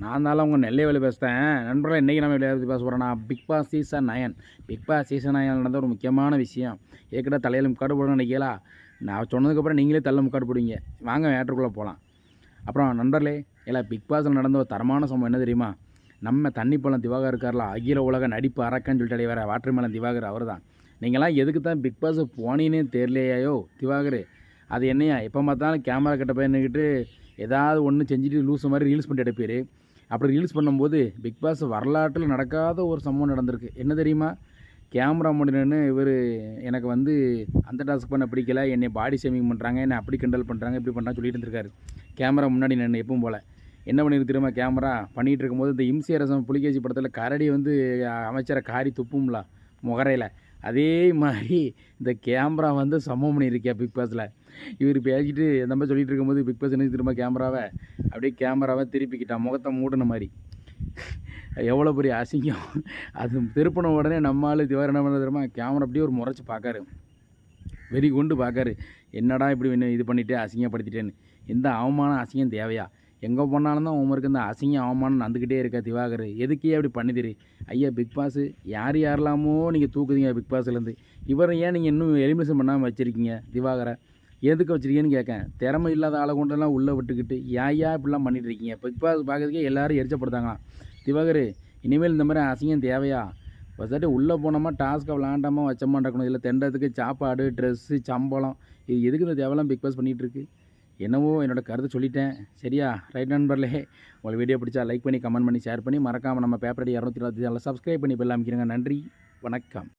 நான் தான்ல உங்கள் நெல்லைவேலு பேசுகிறேன். நண்பர்களே, இன்றைக்கி நம்ம எதை பற்றி பேச போகிறோன்னா, Bigg Boss season 9. Bigg Boss season 9 நடந்த ஒரு முக்கியமான விஷயம். ஏற்கனவே தலையில் முக்காடு போடணும்னு நினைக்கிறீங்களா? நான் சொன்னதுக்கப்புறம் நீங்களே தள்ள முக்காடு போடுவீங்க. வாங்க மேட்டருக்குள்ளே போகலாம். அப்புறம் நண்பர்களே, பிக் பாஸில் நடந்த ஒரு தரமான சம்பவம் என்ன தெரியுமா? நம்ம தண்ணிப்பழம் திவாகர் இருக்கார்ல, அகில உலக நடிப்பு அரக்கன்னு சொல்லிட்டு அடைவார் வாட்டர்மேலன் திவாகர், அவர் தான். நீங்களாம் எதுக்கு தான் பிக் பாஸ் போனீன்னே தெரியலையாயோ திவாகர். அது என்னையா எப்போ பார்த்தாலும் கேமரா கிட்ட போய் நின்றுக்கிட்டு ஏதாவது ஒன்று செஞ்சுட்டு லூஸ் மாதிரி ரீல்ஸ் பண்ணிட்டு எடுப்பார். அப்படி ரீல்ஸ் பண்ணும்போது பிக் பாஸ் வரலாற்றில் நடக்காத ஒரு சம்பவம் நடந்திருக்கு. என்ன தெரியுமா? கேமரா முடினு இவர் எனக்கு வந்து அந்த டாஸ்க் பண்ண பிடிக்கல, என்னை பாடி ஷேமிங் பண்ணுறாங்க, என்னை அப்படி கிண்டல் பண்ணுறாங்க, இப்படி பண்ணுறான்னு சொல்லிட்டு இருந்திருக்காரு. கேமரா முன்னாடி நின்று எப்பவும் போல் என்ன பண்ணியிருக்கு தெரியுமா? கேமரா பண்ணிகிட்டு இருக்கும்போது இந்த இம்சியரசம் புலிகேசி படத்தில் கரடி வந்து அமைச்சரை காரி துப்பும்ல முகரையில், அதே மாதிரி இந்த கேமரா வந்து சம்பவம் பண்ணியிருக்கேன் பிக் பாஸில். இவர் பேசிக்கிட்டு அந்த மாதிரி சொல்லிகிட்டு இருக்கும்போது பிக் பாஸ் என்ன திரும்ப கேமராவை அப்படியே கேமராவை திருப்பிக்கிட்டான், முகத்தை மூடின மாதிரி. எவ்வளோ பெரிய அசிங்கம்! அது திருப்பின உடனே நம்மளால் திவார் என்ன பண்ண தெரியுமா? கேமரா அப்படியே ஒரு முறைச்சி பார்க்காரு, வெறி கொண்டு பார்க்காரு. என்னடா இப்படி இது பண்ணிவிட்டு அசிங்கப்படுத்திட்டேன்னு. எந்த அவமானம் அசிங்கம் தேவையா? எங்கே போனாலும் தான் உமருக்கு இந்த அசிங்கம் அவமானம் நடந்துக்கிட்டே இருக்கா திவாகர். எதுக்கே அப்படி பண்ணிதிரு ஐயா? பிக் பாஸு யார் யாரெல்லாமோ நீங்கள் தூக்குதீங்க பிக் பாஸ்லேருந்து. இவரை ஏன் நீங்கள் இன்னும் எலிமினேஷன் பண்ணாமல் வச்சுருக்கீங்க திவாகரை? எதுக்கு வச்சுருக்கீங்கன்னு கேட்கேன். திறமை இல்லாத ஆளை கொண்டெல்லாம் உள்ளே விட்டுக்கிட்டு ஏன் இப்படிலாம் பண்ணிட்டு இருக்கீங்க? பிக் பாஸ் பார்க்கறதுக்கே எல்லோரும் எரிச்சப்படுத்தாங்களாம். திவாகர், இனிமேல் இந்த மாதிரி அசிங்கம் தேவையா? ஃபஸ்ட்டு உள்ளே போனோமா டாஸ்க்கை விளாண்டாமல் வச்சோமா இருக்கணும். இதில் தெண்டதுக்கு சாப்பாடு, ட்ரெஸ்ஸு, சம்பளம், இது எதுக்கு இந்த தேவையெல்லாம் பிக் பாஸ் பண்ணிகிட்ருக்கு? என்னவோ என்னோடய கருத்தை சொல்லிட்டேன். சரியா? ரைட் நண்பர்களே, உங்களுக்கு வீடியோ பிடிச்சா லைக் பண்ணி, கமெண்ட் பண்ணி, ஷேர் பண்ணி, மறக்காமல் நம்ம பேப்பரடி 224 சப்ஸ்கிரைப் பண்ணி பெல் அமைக்கிறேங்க. நன்றி, வணக்கம்.